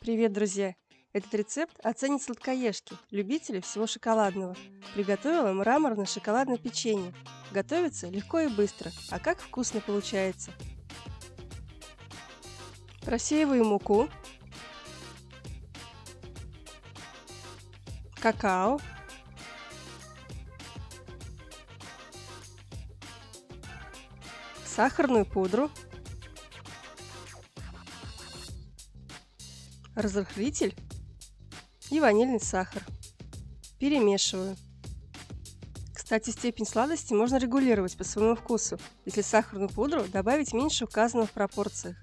Привет, друзья! Этот рецепт оценят сладкоежки, любители всего шоколадного. Приготовила мраморное шоколадное печенье. Готовится легко и быстро, а как вкусно получается. Просеиваю муку, какао, сахарную пудру, разрыхлитель и ванильный сахар. Перемешиваю. Кстати, степень сладости можно регулировать по своему вкусу, если сахарную пудру добавить меньше указанного в пропорциях.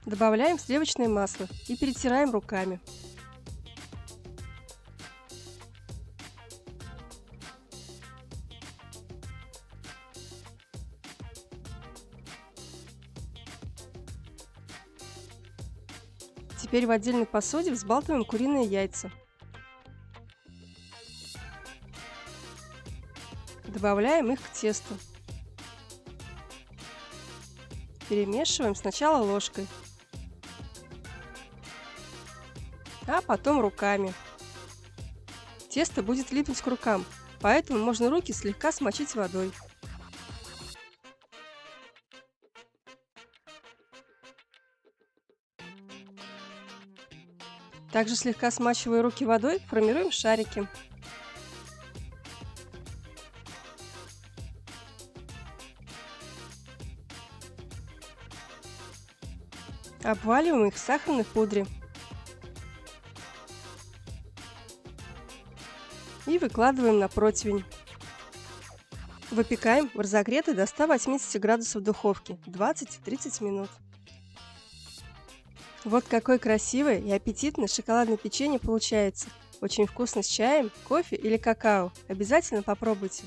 Добавляем сливочное масло и перетираем руками. Теперь в отдельной посуде взбалтываем куриные яйца. Добавляем их к тесту. Перемешиваем сначала ложкой, а потом руками. Тесто будет липнуть к рукам, поэтому можно руки слегка смочить водой. Также слегка смачивая руки водой, формируем шарики. Обваливаем их в сахарной пудре. И выкладываем на противень. Выпекаем в разогретой до 180 градусов духовке 20-30 минут. Вот какое красивое и аппетитное шоколадное печенье получается. Очень вкусно с чаем, кофе или какао. Обязательно попробуйте.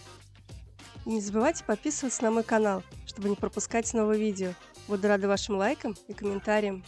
И не забывайте подписываться на мой канал, чтобы не пропускать новые видео. Буду рада вашим лайкам и комментариям.